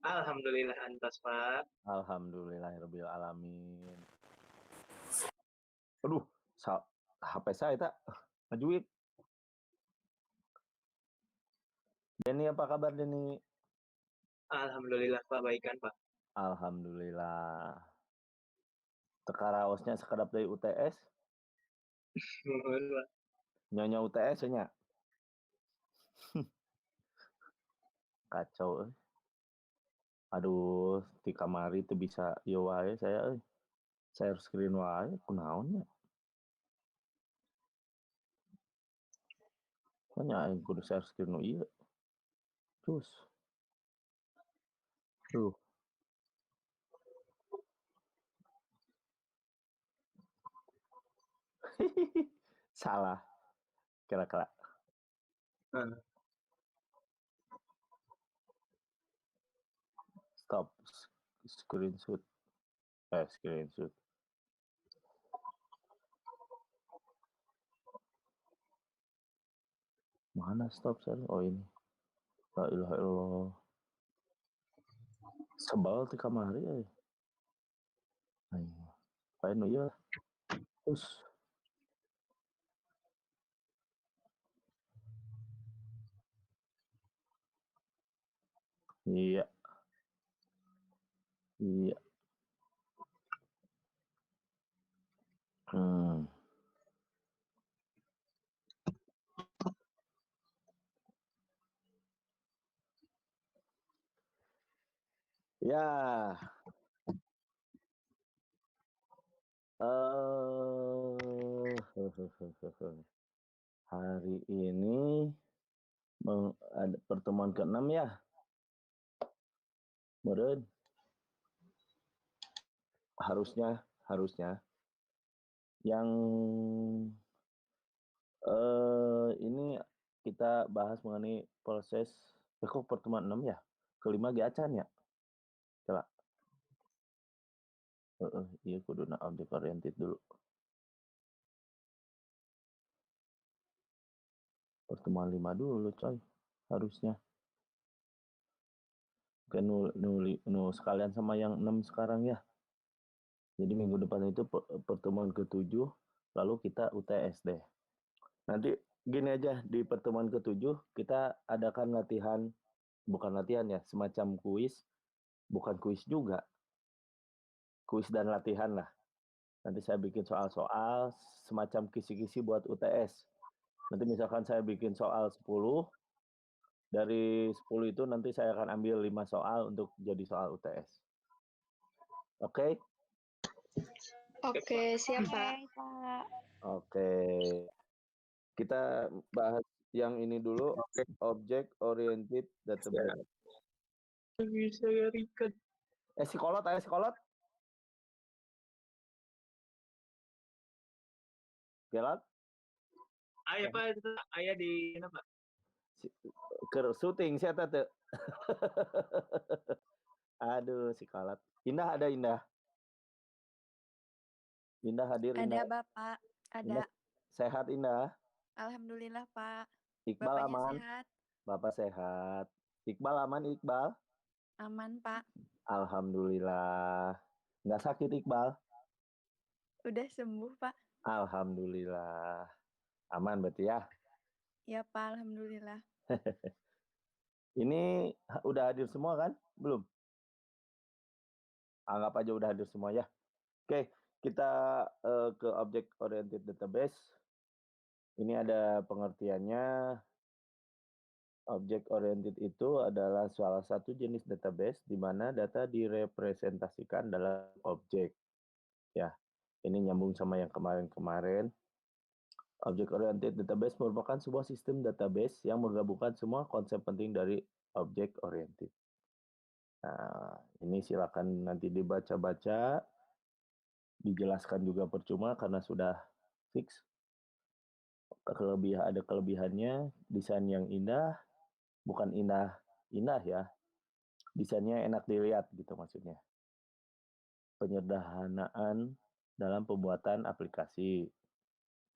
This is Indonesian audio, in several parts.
Alhamdulillah antas, Pak. Alhamdulillahirabbil alamin. Aduh, HP saya tak ngajuit. Denny, apa kabar Denny? Alhamdulillah, Pak. Baikan, Pak. Alhamdulillah. Tekaraosnya sekadap dari UTS. Nuhun, Pak. Nyonya UTS nya. Kacau. Aduh, di kamari itu bisa ieu wae saya euy. Share screen wae kunaon nya. Nya aing kudu share screen nu ieu. Terus. Tuh. Salah. Kira-kira. Stop. Screenshot. Screenshot. Mana stop share? Oh ini. La ilaha illallah. Sebal di kamari euy. Aing. Pae nu ieu. Terus. Iya. Iya. Ya. Hari ini ada pertemuan ke-6 ya. Meureun. Harusnya yang ini kita bahas mengenai proses kok pertemuan 6 ya? Kelima ge acan ya? Coba. Iya kuduna object oriented dulu. Pertemuan 5 dulu coy. Harusnya. Kan nu sekalian sama yang 6 sekarang ya. Jadi minggu depan itu pertemuan ke-7, lalu kita UTS deh. Nanti gini aja, di pertemuan ke-7 kita adakan latihan, bukan latihan ya, semacam kuis, bukan kuis juga. Kuis dan latihan lah. Nanti saya bikin soal-soal semacam kisi-kisi buat UTS. Nanti misalkan saya bikin soal 10, dari 10 itu nanti saya akan ambil 5 soal untuk jadi soal UTS. Oke? Oke, siap Pak. Oke. Kita bahas yang ini dulu, object oriented database. Bisa record. Psikolog. Pilot? Aya, Pak. Itu aya di mana, Pak? Keur syuting saya teh. Aduh, psikolog. Indah ada Indah. Indah hadir Ada Indah. Bapak, ada. Indah, sehat Indah. Alhamdulillah Pak. Iqbal Bapaknya aman. sehat. Bapak sehat. Iqbal aman Iqbal? Aman Pak. Alhamdulillah. Nggak sakit Iqbal? Udah sembuh Pak. Alhamdulillah. Aman berarti ya? Ya Pak, alhamdulillah. Ini udah hadir semua kan? Belum? Anggap aja udah hadir semua ya. Oke, kita ke object oriented database. Ini ada pengertiannya. Object oriented itu adalah salah satu jenis database di mana data direpresentasikan dalam objek. Ya, ini nyambung sama yang kemarin-kemarin. Object oriented database merupakan sebuah sistem database yang menggabungkan semua konsep penting dari object oriented. Nah, ini silakan nanti dibaca-baca, dijelaskan juga percuma karena sudah fix. Ada kelebihannya, desain yang indah, bukan indah ya, desainnya enak dilihat gitu maksudnya. Penyederhanaan dalam pembuatan aplikasi,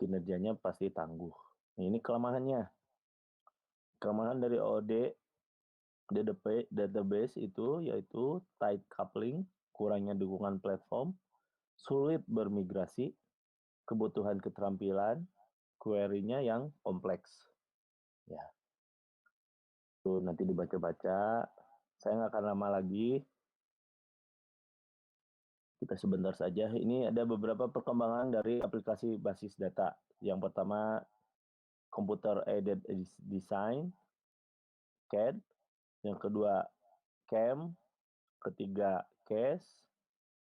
kinerjanya pasti tangguh. Nah, ini kelemahannya. Kelemahan dari OOD Database itu yaitu tight coupling, kurangnya dukungan platform, sulit bermigrasi, kebutuhan keterampilan, query-nya yang kompleks. Ya, itu nanti dibaca-baca. Saya nggak akan lama lagi. Kita sebentar saja. Ini ada beberapa perkembangan dari aplikasi basis data. Yang pertama, Computer Aided Design, CAD. Yang kedua, CAM. Ketiga, CASE.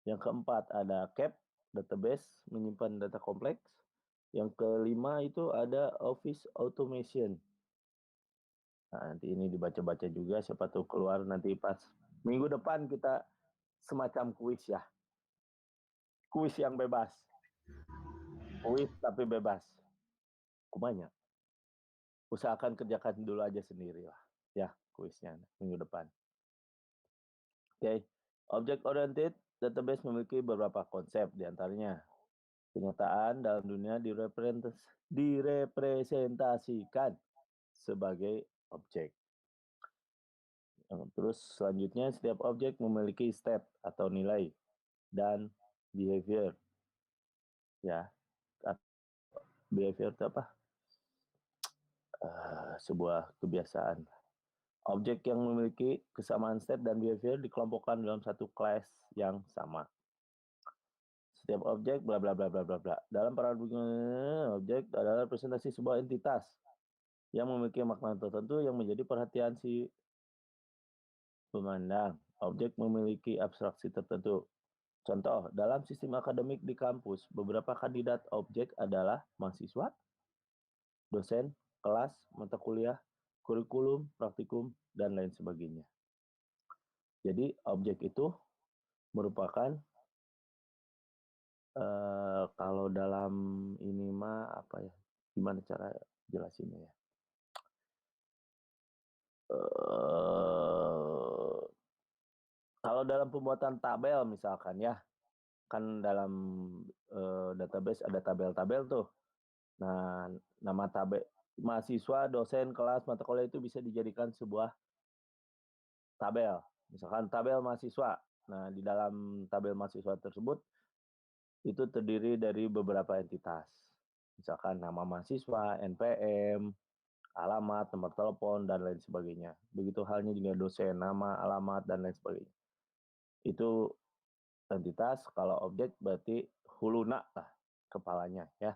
Yang keempat, ada CAP, database, menyimpan data kompleks. Yang kelima itu ada Office Automation. Nah, nanti ini dibaca-baca juga, siapa tahu keluar nanti pas minggu depan kita semacam kuis ya. Kuis yang bebas. Kuis tapi bebas. Kumanya. Usahakan kerjakan dulu aja sendiri lah. Ya, kuisnya minggu depan. Oke. Object Oriented Database memiliki beberapa konsep, diantaranya kenyataan dalam dunia direpresentasikan sebagai objek. Terus selanjutnya setiap objek memiliki state atau nilai dan behavior. Ya, behavior itu apa? Sebuah kebiasaan. Objek yang memiliki kesamaan state dan behavior dikelompokkan dalam satu kelas yang sama. Setiap objek bla bla bla bla bla bla. Dalam paradigma objek adalah representasi sebuah entitas yang memiliki makna tertentu yang menjadi perhatian si pemandang. Objek memiliki abstraksi tertentu. Contoh, dalam sistem akademik di kampus, beberapa kandidat objek adalah mahasiswa, dosen, kelas, mata kuliah, kurikulum, praktikum, dan lain sebagainya. Jadi objek itu merupakan kalau dalam ini mah apa ya? Gimana cara jelasinnya ya? Kalau dalam pembuatan tabel misalkan ya, kan dalam database ada tabel-tabel tuh. Nah, nama tabel mahasiswa, dosen, kelas, mata kuliah itu bisa dijadikan sebuah tabel. Misalkan tabel mahasiswa. Nah, di dalam tabel mahasiswa tersebut itu terdiri dari beberapa entitas. Misalkan nama mahasiswa, NPM, alamat, nomor telepon, dan lain sebagainya. Begitu halnya juga dosen, nama, alamat, dan lain sebagainya. Itu entitas, kalau objek berarti huluna lah kepalanya ya.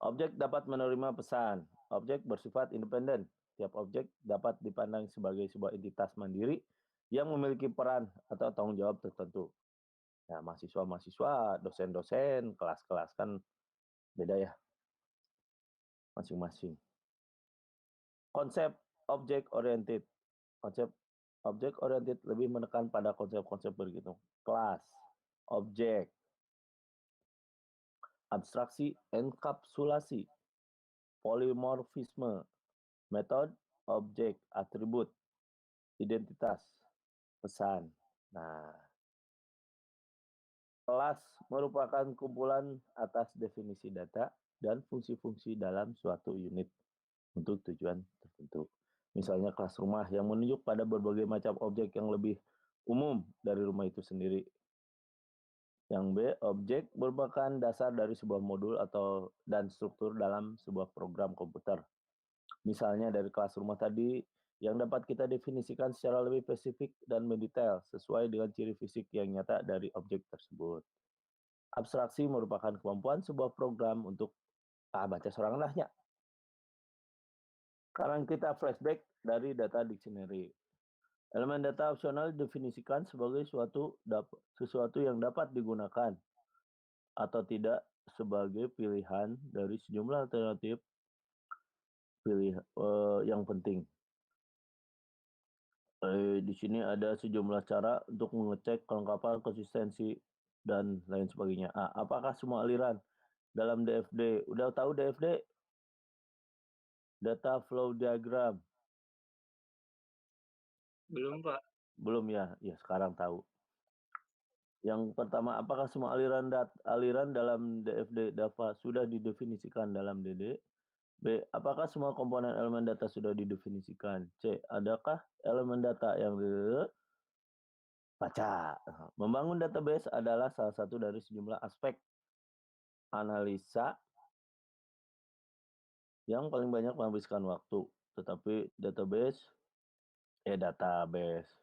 Objek dapat menerima pesan. Objek bersifat independen. Tiap objek dapat dipandang sebagai sebuah entitas mandiri yang memiliki peran atau tanggung jawab tertentu. Nah, mahasiswa-mahasiswa, dosen-dosen, kelas-kelas kan beda ya masing-masing. Konsep objek oriented. Konsep objek oriented lebih menekan pada konsep-konsep berhitung. Kelas, objek, abstraksi, enkapsulasi, polimorfisme, metode, objek, atribut, identitas, pesan. Nah, kelas merupakan kumpulan atas definisi data dan fungsi-fungsi dalam suatu unit untuk tujuan tertentu. Misalnya kelas rumah yang menunjuk pada berbagai macam objek yang lebih umum dari rumah itu sendiri. Yang B, objek merupakan dasar dari sebuah modul atau dan struktur dalam sebuah program komputer. Misalnya dari kelas rumah tadi, yang dapat kita definisikan secara lebih spesifik dan mendetail sesuai dengan ciri fisik yang nyata dari objek tersebut. Abstraksi merupakan kemampuan sebuah program untuk baca sorangannya. Sekarang kita flashback dari data dictionary. Elemen data opsional didefinisikan sebagai sesuatu yang dapat digunakan atau tidak sebagai pilihan dari sejumlah alternatif yang penting. Di sini ada sejumlah cara untuk mengecek kelengkapan, konsistensi, dan lain sebagainya. Apakah semua aliran dalam DFD? Udah tahu DFD? Data Flow Diagram. Belum, Pak. Belum ya? Ya, sekarang tahu. Yang pertama, apakah semua aliran dalam DFD sudah didefinisikan dalam DD? B. Apakah semua komponen elemen data sudah didefinisikan? C. Adakah elemen data yang baca? Membangun database adalah salah satu dari sejumlah aspek analisa yang paling banyak menghabiskan waktu. Tetapi database, database.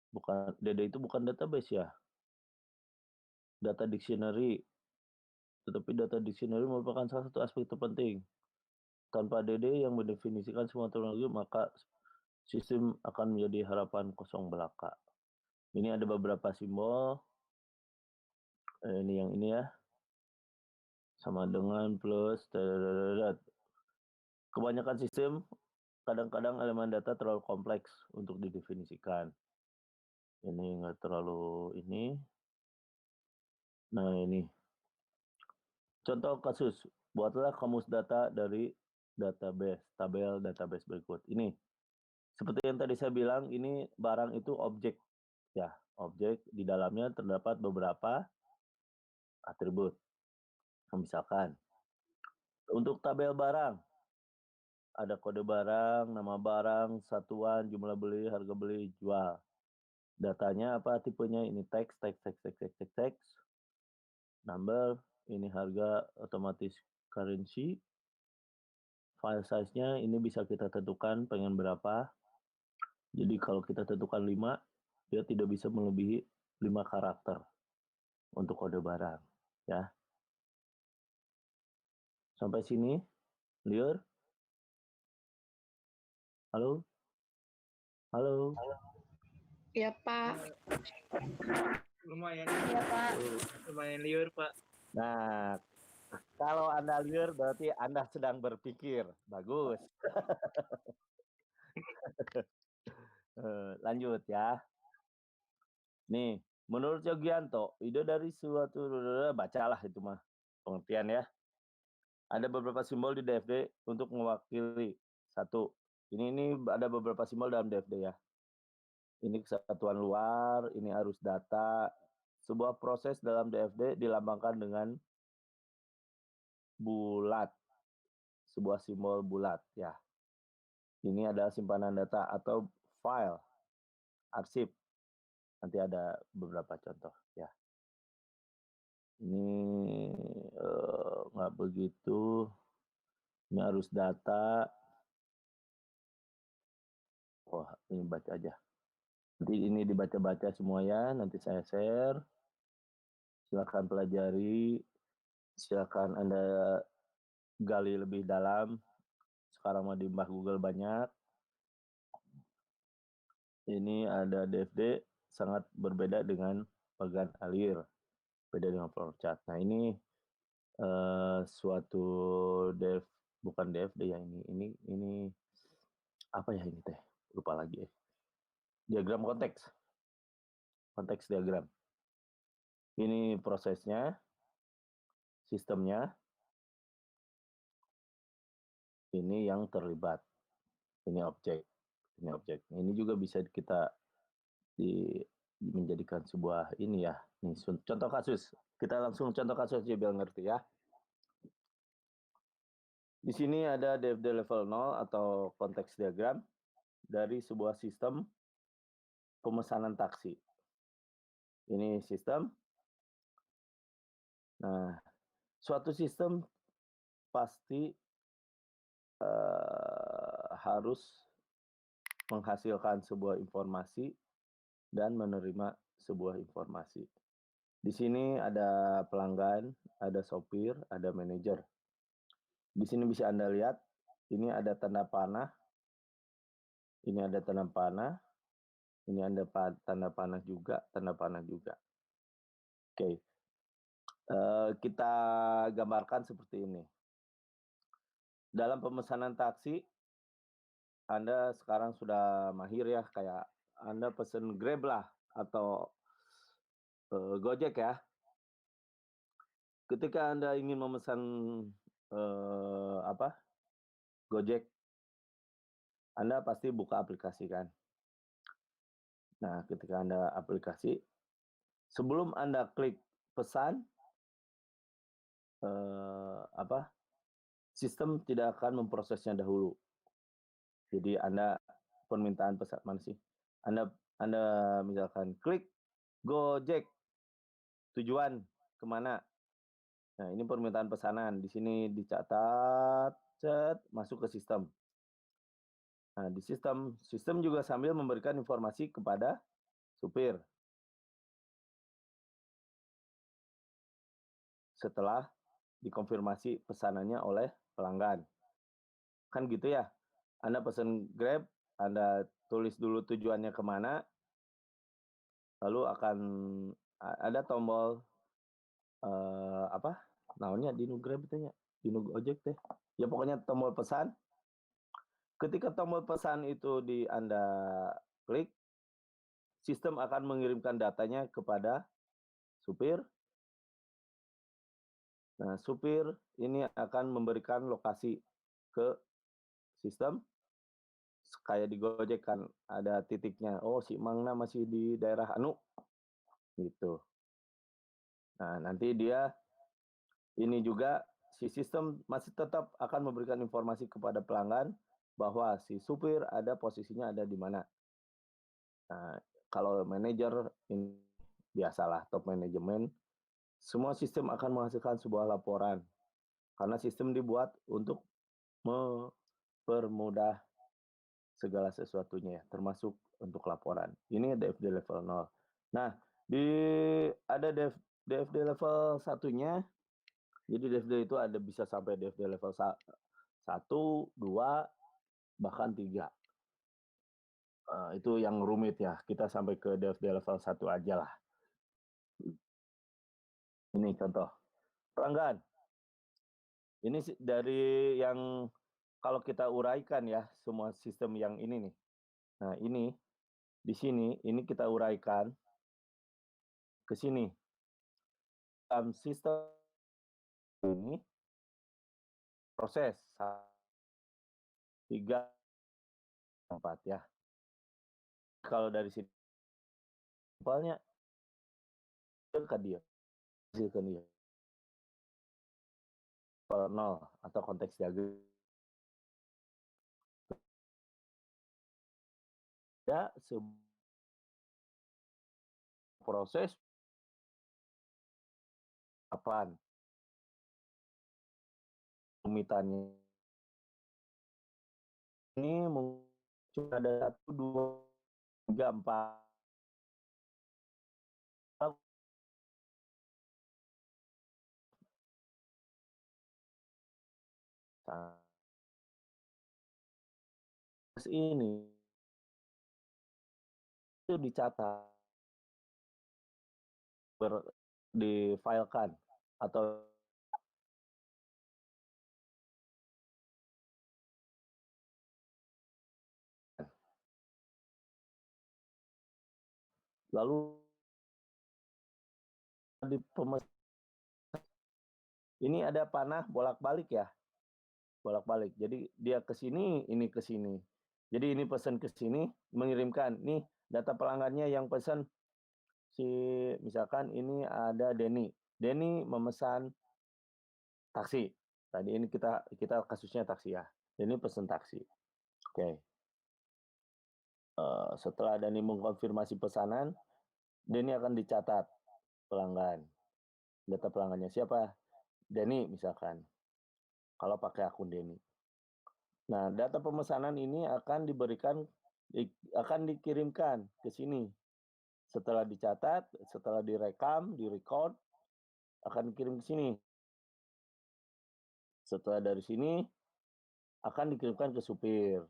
Bukan, DD itu bukan database ya. Data dictionary. Tetapi data dictionary merupakan salah satu aspek terpenting. Tanpa DD yang mendefinisikan semua teknologi, maka sistem akan menjadi harapan kosong belaka. Ini ada beberapa simbol. Ini yang ini ya. Sama dengan plus. Kebanyakan sistem, kadang-kadang elemen data terlalu kompleks untuk didefinisikan. Ini nggak terlalu ini. Nah ini. Contoh kasus, buatlah kamus data dari database, tabel database berikut. Ini, seperti yang tadi saya bilang, ini barang itu objek. Ya, objek di dalamnya terdapat beberapa atribut. Misalkan, untuk tabel barang, ada kode barang, nama barang, satuan, jumlah beli, harga beli, jual. Datanya apa tipenya? Ini teks, number, ini harga otomatis currency, file size-nya ini bisa kita tentukan pengen berapa. Jadi kalau kita tentukan 5, dia tidak bisa melebihi 5 karakter untuk kode barang. Ya. Sampai sini, clear? Halo? Halo? Ya, Pak. Lumayan, Ya, Pak. lumayan liur, Pak. Nah, kalau Anda liar berarti Anda sedang berpikir. Bagus. Lanjut ya. Nih, menurut Yogianto, ide dari suatu bacalah itu mah pengertian ya. Ada beberapa simbol di DFD untuk mewakili satu. Ini ada beberapa simbol dalam DFD ya. Ini kesatuan luar, ini arus data. Sebuah proses dalam DFD dilambangkan dengan bulat. Sebuah simbol bulat ya. Ini adalah simpanan data atau file, arsip. Nanti ada beberapa contoh ya. Ini nggak begitu. Ini arus data. Wah, ini baca aja. Nanti ini dibaca-baca semua ya. Nanti saya share. Silakan pelajari. Silakan Anda gali lebih dalam. Sekarang mau di Mbah Google banyak. Ini ada DFD sangat berbeda dengan bagan alir. Beda dengan flowchart. Nah ini suatu bukan DFD ya ini apa ya ini teh? Lupa lagi ya. Diagram konteks diagram. Ini prosesnya, sistemnya, ini yang terlibat, ini objek. Ini juga bisa kita menjadikan sebuah ini ya. Nih contoh kasus. Kita langsung contoh kasus aja biar ngerti ya. Di sini ada DFD level 0 atau konteks diagram dari sebuah sistem pemesanan taksi. Ini sistem. Nah, suatu sistem pasti harus menghasilkan sebuah informasi dan menerima sebuah informasi. Di sini ada pelanggan, ada sopir, ada manajer. Di sini bisa Anda lihat, ini ada tanda panah, ini ada tanda panah, ini ada tanda panah juga, Oke, kita gambarkan seperti ini. Dalam pemesanan taksi, Anda sekarang sudah mahir ya, kayak Anda pesen Grab lah, atau Gojek ya. Ketika Anda ingin memesan Gojek, Anda pasti buka aplikasi kan. Nah, ketika Anda aplikasi, sebelum Anda klik pesan, sistem tidak akan memprosesnya dahulu. Jadi Anda permintaan pesan mana sih? Anda misalkan klik Gojek, tujuan kemana? Nah, ini permintaan pesanan. Di sini dicatat, masuk ke sistem. Nah, di sistem juga sambil memberikan informasi kepada supir. Setelah dikonfirmasi pesanannya oleh pelanggan. Kan gitu ya. Anda pesan Grab, Anda tulis dulu tujuannya kemana, lalu akan ada tombol apa namanya di Grab itu ya, di Gojek teh. Ya pokoknya tombol pesan. Ketika tombol pesan itu Anda klik, sistem akan mengirimkan datanya kepada supir. Nah, supir ini akan memberikan lokasi ke sistem. Kayak di Gojek kan ada titiknya. Oh, si Mangna masih di daerah Anu. Gitu. Nah, nanti ini juga si sistem masih tetap akan memberikan informasi kepada pelanggan bahwa si supir ada posisinya ada di mana. Nah, kalau manajer ini biasalah top manajemen, semua sistem akan menghasilkan sebuah laporan. Karena sistem dibuat untuk mempermudah segala sesuatunya ya, termasuk untuk laporan. Ini DFD level 0. Nah, ada DFD level satunya. Jadi DFD itu ada bisa sampai DFD level 1, 2, bahkan 3. Itu yang rumit ya. Kita sampai ke DFD level 1 aja lah. Ini contoh. Pelanggan. Ini dari yang kalau kita uraikan ya, semua sistem yang ini nih. Nah, ini di sini ini kita uraikan ke sini. Dalam sistem ini proses 3, 4 ya. Kalau dari sini simpelnya ke dia. Hasilkan dia. 0 atau konteks diagram. Ya, proses kapan rumitannya. Ini mungkin ada 1, 2, 3, 4. Ini itu dicatat, difilekan atau lalu di ini ada panah bolak-balik ya. Bolak-balik. Jadi dia ke sini, ini ke sini. Jadi ini pesan ke sini, mengirimkan. Nih data pelanggannya yang pesan misalkan ini ada Denny. Denny memesan taksi. Tadi ini kita kasusnya taksi ya. Denny pesan taksi. Oke. Setelah Denny mengkonfirmasi pesanan, Denny akan dicatat pelanggan. Data pelanggannya siapa? Denny misalkan. Kalau pakai akun Denny. Nah, data pemesanan ini akan dikirimkan ke sini. Setelah dicatat, setelah direkam, direcord, akan dikirim ke sini. Setelah dari sini akan dikirimkan ke supir.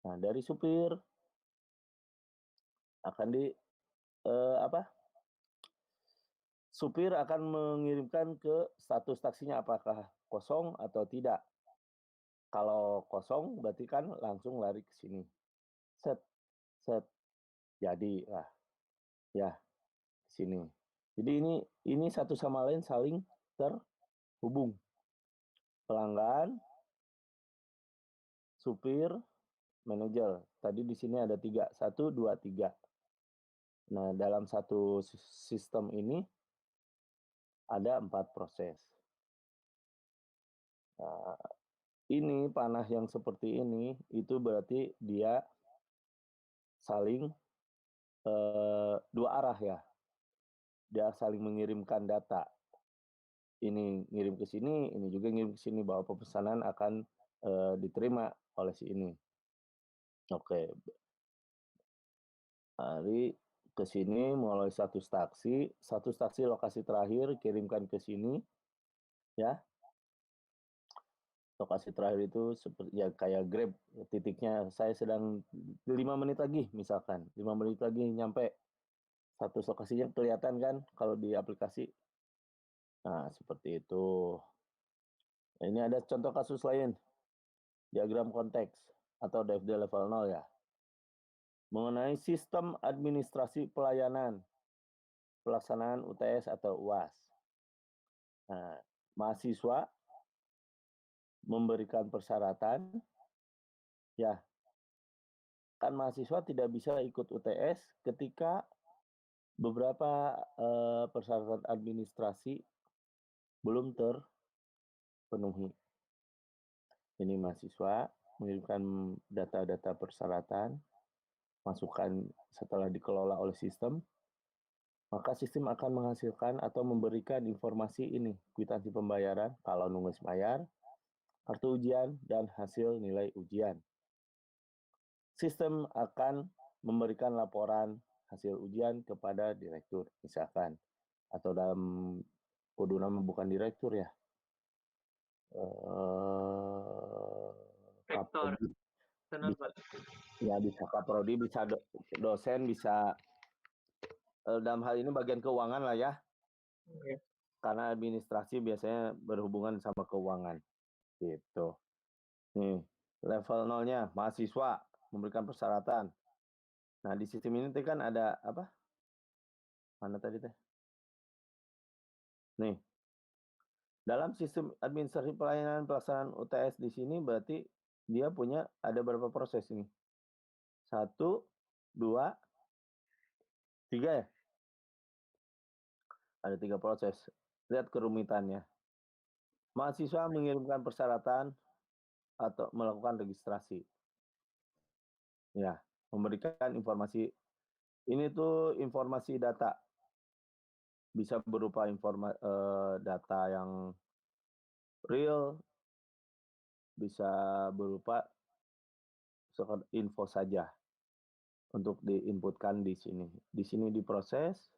Nah, dari supir akan supir akan mengirimkan ke status taksinya apakah kosong atau tidak. Kalau kosong berarti kan langsung lari ke sini. Set. Jadi lah. Ya, ke sini. Jadi ini satu sama lain saling terhubung. Pelanggan, supir, manajer. Tadi di sini ada 3. 1, 2, 3. Nah, dalam satu sistem ini ada 4 proses. Nah, ini panah yang seperti ini, itu berarti dia saling, 2 arah ya, dia saling mengirimkan data. Ini ngirim ke sini, ini juga ngirim ke sini, bahwa pemesanan akan, diterima oleh si ini. Oke, mari ke sini mulai satu staksi lokasi terakhir kirimkan ke sini, ya. Lokasi terakhir itu seperti ya kayak Grab, titiknya saya sedang 5 menit lagi misalkan, 5 menit lagi nyampe, status lokasinya kelihatan kan kalau di aplikasi. Nah, seperti itu. Nah, ini ada contoh kasus lain, diagram konteks atau DFD level 0 ya. Mengenai sistem administrasi pelayanan, pelaksanaan UTS atau UAS. Nah, mahasiswa memberikan persyaratan, ya, kan mahasiswa tidak bisa ikut UTS ketika beberapa persyaratan administrasi belum terpenuhi. Ini mahasiswa mengirimkan data-data persyaratan, masukkan setelah dikelola oleh sistem, maka sistem akan menghasilkan atau memberikan informasi ini, kwitansi pembayaran, kalau nunggis bayar, kartu ujian, dan hasil nilai ujian. Sistem akan memberikan laporan hasil ujian kepada direktur, misalkan, atau dalam kode nama bukan direktur ya, Rektor. Kaprodi, Benar, Pak. ya bisa kaprodi, bisa dosen, bisa dalam hal ini bagian keuangan lah ya, Oke. karena administrasi biasanya berhubungan sama keuangan, gitu. Nih, level 0-nya mahasiswa memberikan persyaratan. Nah, di sistem ini tadi kan ada apa? Mana tadi teh? Nih, dalam sistem administrasi pelayanan pelaksanaan UTS di sini berarti dia punya ada berapa proses ini? 1, 2, 3 ya? Ada 3 proses. Lihat kerumitannya. Mahasiswa mengirimkan persyaratan atau melakukan registrasi. Ya, memberikan informasi. Ini tuh informasi data. Bisa berupa data yang real, bisa berupa info saja untuk diinputkan di sini. Di sini diproses,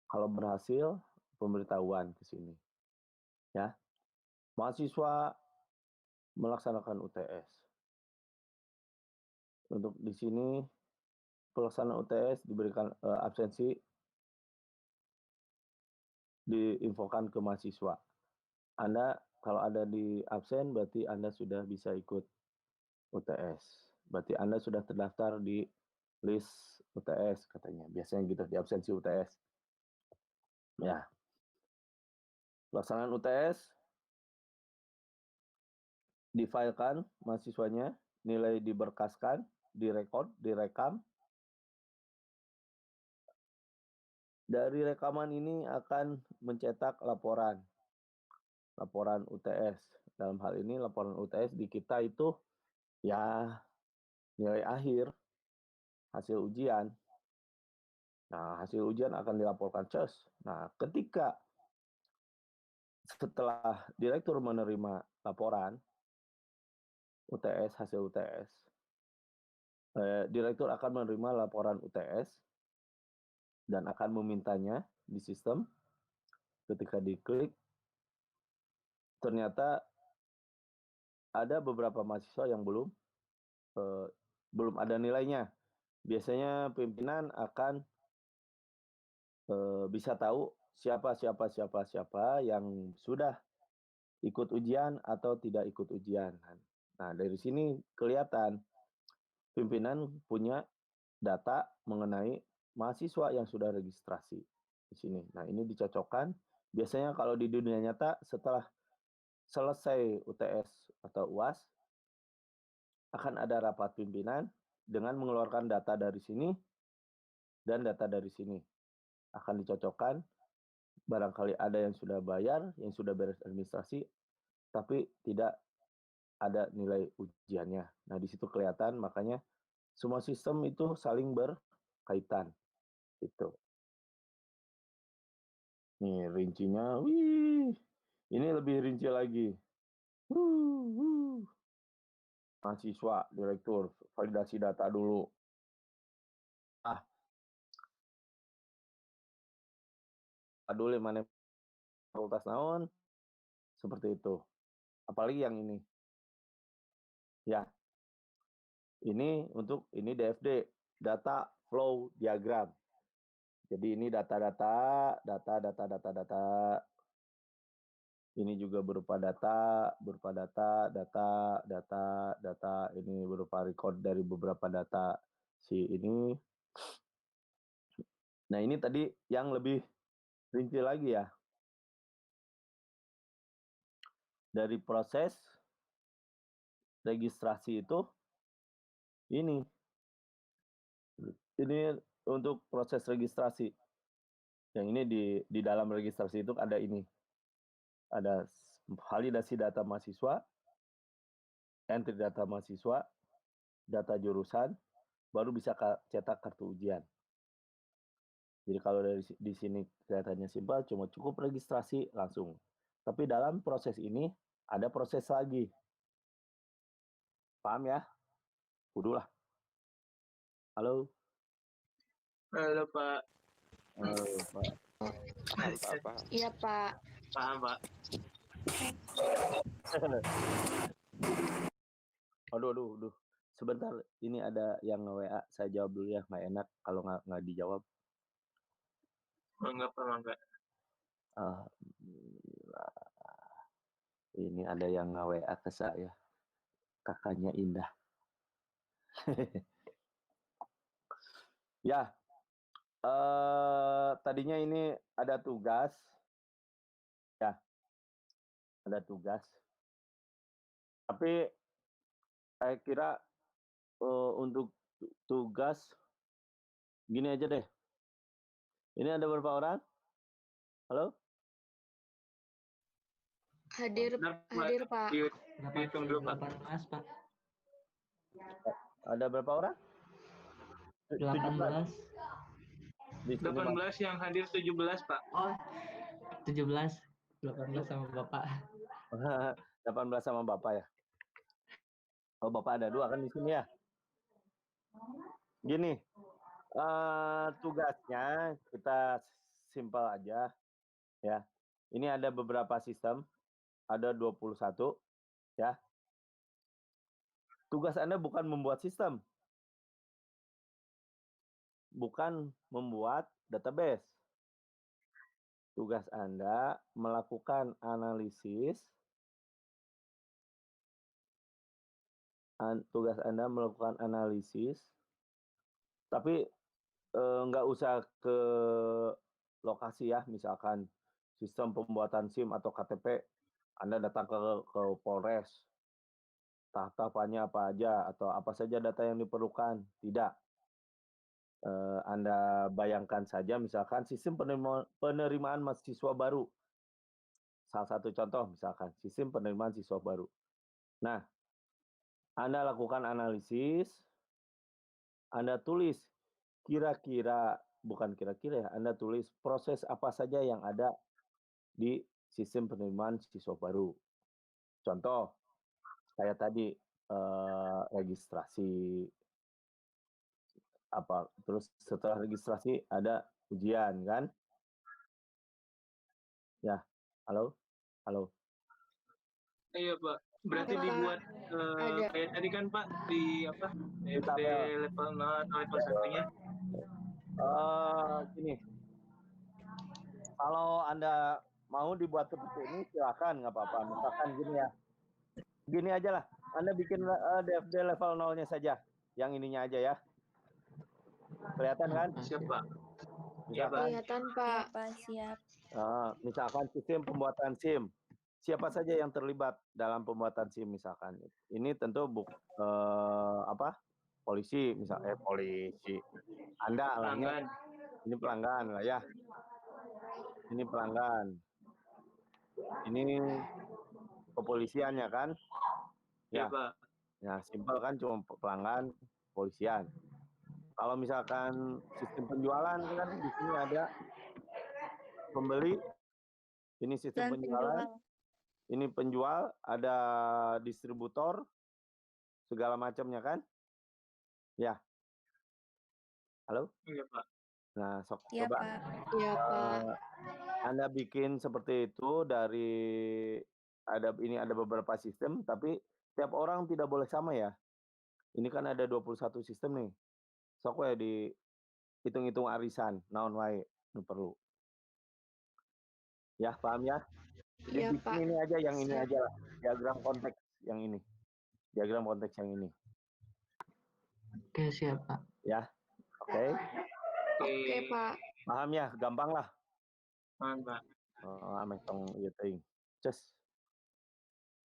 kalau berhasil pemberitahuan ke sini. Ya. Mahasiswa melaksanakan UTS. Untuk di sini pelaksanaan UTS diberikan absensi diinfokan ke mahasiswa. Anda kalau ada di absen berarti Anda sudah bisa ikut UTS. Berarti Anda sudah terdaftar di list UTS katanya. Biasanya gitu di absensi UTS. Ya. Pelaksanaan UTS difilekan mahasiswanya, nilai diberkaskan, direkam. Dari rekaman ini akan mencetak laporan UTS. Dalam hal ini laporan UTS di kita itu ya nilai akhir hasil ujian. Nah, hasil ujian akan dilaporkan CES. Nah, ketika setelah direktur menerima laporan UTS, hasil UTS, direktur akan menerima laporan UTS dan akan memintanya di sistem. Ketika diklik, ternyata ada beberapa mahasiswa yang belum ada nilainya. Biasanya pimpinan akan bisa tahu siapa yang sudah ikut ujian atau tidak ikut ujian. Nah, dari sini kelihatan pimpinan punya data mengenai mahasiswa yang sudah registrasi di sini. Nah, ini dicocokkan. Biasanya kalau di dunia nyata setelah selesai UTS atau UAS akan ada rapat pimpinan dengan mengeluarkan data dari sini dan data dari sini. Akan dicocokkan, barangkali ada yang sudah bayar, yang sudah beres administrasi, tapi tidak ada nilai ujiannya. Nah, di situ kelihatan, makanya semua sistem itu saling berkaitan. Itu. Nih, rincinya, wih, ini lebih rinci lagi. Mahasiswa, direktur, validasi data dulu. Peduli mana fakultas naon, seperti itu. Apalagi yang ini. Ya, ini ini DFD, data flow diagram. Jadi ini data. Ini juga berupa data. Ini berupa record dari beberapa data si ini. Nah, ini tadi yang lebih rinci lagi ya. Dari proses registrasi itu ini untuk proses registrasi. Yang ini di dalam registrasi itu ada ini. Ada validasi data mahasiswa, entry data mahasiswa, data jurusan, baru bisa cetak kartu ujian. Jadi kalau di sini kelihatannya simpel, cuma cukup registrasi langsung. Tapi dalam proses ini ada proses lagi. Paham ya? Kudu lah. Halo? Halo, Pak. Halo, Pak. Iya, Pak. Paham, Pak. Aduh. Sebentar, ini ada yang nge-WA. Saya jawab dulu ya, nggak enak kalau nggak dijawab. Enggak, Pak, enggak. Alhamdulillah. Ini ada yang nge-WA ke saya. Kakaknya Indah. Ya, tadinya ini ada tugas. Ya, ada tugas. Tapi saya kira untuk tugas gini aja deh. Ini ada berapa orang? Halo? Hadir, Pak. Hitung dulu, Pak. 18, Pak. Ada berapa orang? 18. Di sini 18 yang hadir 17, Pak. Oh, 17. 18 sama Bapak. 18 sama Bapak ya. Oh, Bapak ada 2 kan di sini ya. Gini, tugasnya kita simpel aja ya. Ini ada beberapa sistem, ada 21 ya. Tugas Anda bukan membuat sistem. Bukan membuat database. Tugas Anda melakukan analisis. Tugas Anda melakukan analisis, tapi nggak usah ke lokasi ya, misalkan sistem pembuatan SIM atau KTP, Anda datang ke Polres, tahapannya apa aja, atau apa saja data yang diperlukan, tidak. Anda bayangkan saja misalkan sistem penerimaan mahasiswa baru. Salah satu contoh misalkan, sistem penerimaan siswa baru. Nah, Anda lakukan analisis, Anda tulis Anda tulis proses apa saja yang ada di sistem penerimaan siswa baru. Contoh, kayak tadi registrasi, terus setelah registrasi ada ujian kan? Ya, halo? Iya, Pak. Berarti Pak. dibuat Ada. kayak tadi kan, Pak, di apa? DFD level 0 atau level 1-nya. Gini. Kalau Anda mau dibuat seperti ini silakan, nggak apa-apa. Misalkan gini ya. Gini aja lah. Anda bikin DFD level 0-nya saja. Yang ininya aja ya. Kelihatan kan? Siap, Pak. Kelihatan, Pak. Iya, Pak, siap. Misalkan sistem pembuatan SIM. Siapa saja yang terlibat dalam pembuatan SIM misalkan. Ini tentu polisi, misalnya polisi. Anda Pelanggan. Ini pelanggan lah ya. Ini pelanggan. Ini kepolisian ya kan? Iya, Ya. Pak. Ya, simpel kan cuma pelanggan polisian. Kalau misalkan sistem penjualan kan di sini ada pembeli, ini sistem penjualan, ini penjual, ada distributor, segala macamnya kan? Ya. Halo? Iya, Pak. Nah, sok Iya, coba Pak. Iya, Pak. Anda bikin seperti itu dari ada beberapa sistem, tapi tiap orang tidak boleh sama ya. Ini kan ada 21 sistem nih. Sok we di hitung-hitung arisan, naon wae nu perlu. Ya, paham ya? Iya, Dibikin Pak. ini aja, yang ini Siap. aja lah. Diagram konteks yang ini. Diagram konteks yang ini. Oke, siap, Pak. Ya. Oke. Oke, Pak. Paham ya? Gampang lah. Paham, Pak. Ameh tong ieu teuing. Ces.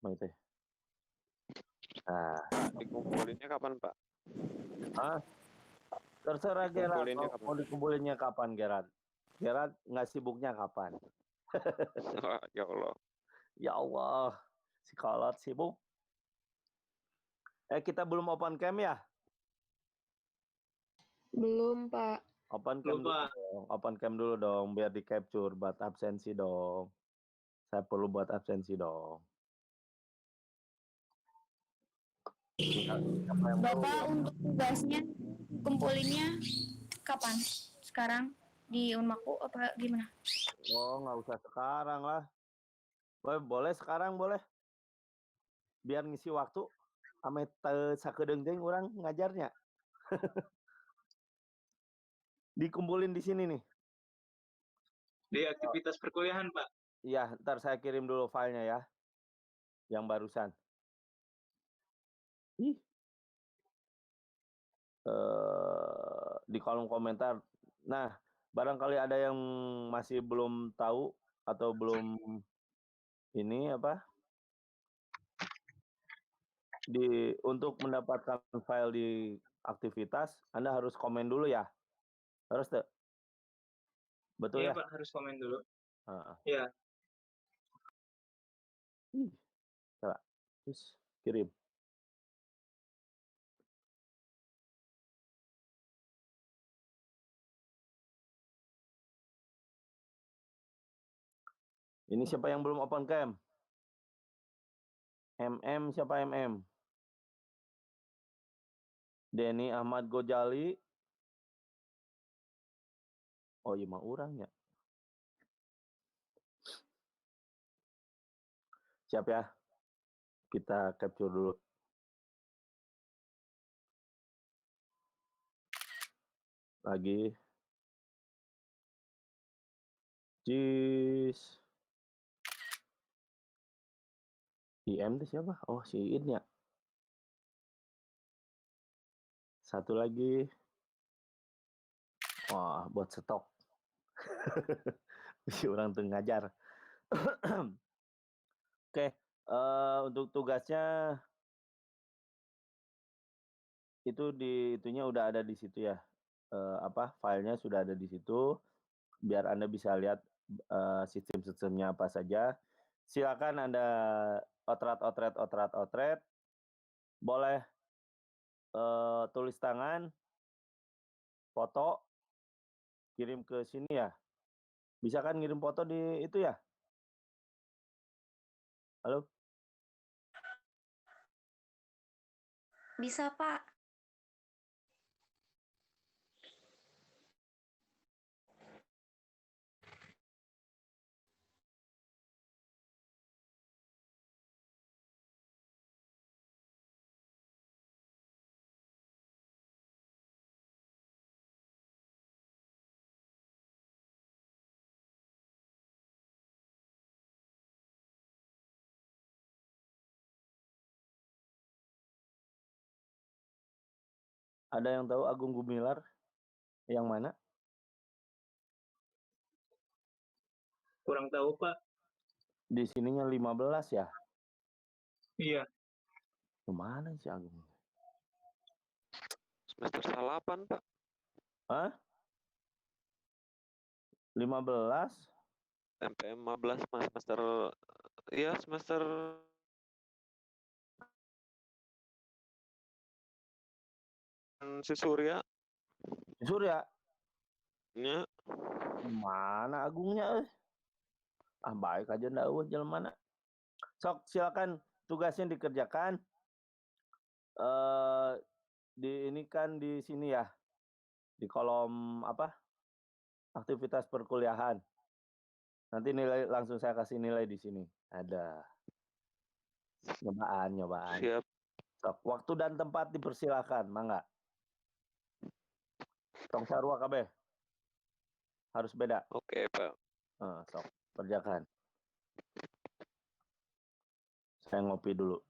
Mah teh. Nah, Dikumpulinnya kapan, Pak? terserah Gerard. Dikumpulinnya kapan? Mau dikumpulinnya kapan, Gerard? Gerard nggak sibuknya kapan? Ya Allah. Ya Allah, si kolot sibuk. Kita belum open cam ya? Belum, Pak. Open cam Belum, dulu Pak. dong. Open cam dulu dong, biar di capture buat absensi dong. Saya perlu buat absensi dong. Siapa yang mau? Bapak untuk tugasnya kumpulinnya kapan? Sekarang di Unmaku apa gimana? Oh, nggak usah sekarang lah. Boleh sekarang boleh. Biar ngisi waktu. Ame sakedeung teh urang ngajarnya. Dikumpulin di sini nih. Di aktivitas perkuliahan, Pak. Iya, ntar saya kirim dulu filenya ya. Yang barusan. Ih. Di kolom komentar. Nah, barangkali ada yang masih belum tahu atau belum ini apa? Untuk mendapatkan file di aktivitas, Anda harus komen dulu ya. Harus tuh. Betul Iya, ya? Pak, harus komen dulu. Heeh. Iya. Coba. Terus kirim. Ini siapa yang belum open cam? Siapa MM? Denny Ahmad Gojali. Oh iya mah urang ya. Siap ya. Kita capture dulu. Lagi. Jis. IM itu siapa? Oh, si In ya. Satu lagi. Wah, buat stok. Si orang tuh ngajar. Oke, untuk tugasnya itu itunya udah ada di situ ya. Filenya sudah ada di situ. Biar Anda bisa lihat sistem-sistemnya apa saja. Silakan Anda otret. Boleh tulis tangan, foto, kirim ke sini ya. Bisa kan ngirim foto di itu ya? Halo? Bisa, Pak. Ada yang tahu Agung Gumilar? Yang mana? Kurang tahu, Pak. Di sininya 15 ya? Iya. Kemana sih Agung? Semester 8, Pak. Hah? 15? MPM 15 Mas, semester 5. Semester si Surya. Surya, Nya. mana Agungnya? Baik aja ndak eueuh jelema. Sok silakan tugasnya dikerjakan. Di ini kan di sini ya. Di kolom apa? Aktivitas perkuliahan. Nanti nilai langsung saya kasih nilai di sini. Ada nyobaan. Siap. Sok, waktu dan tempat dipersilakan, mangga. Tong sarua kabeh. Harus beda. Oke, Pak. Sok, kerjakan. Saya ngopi dulu.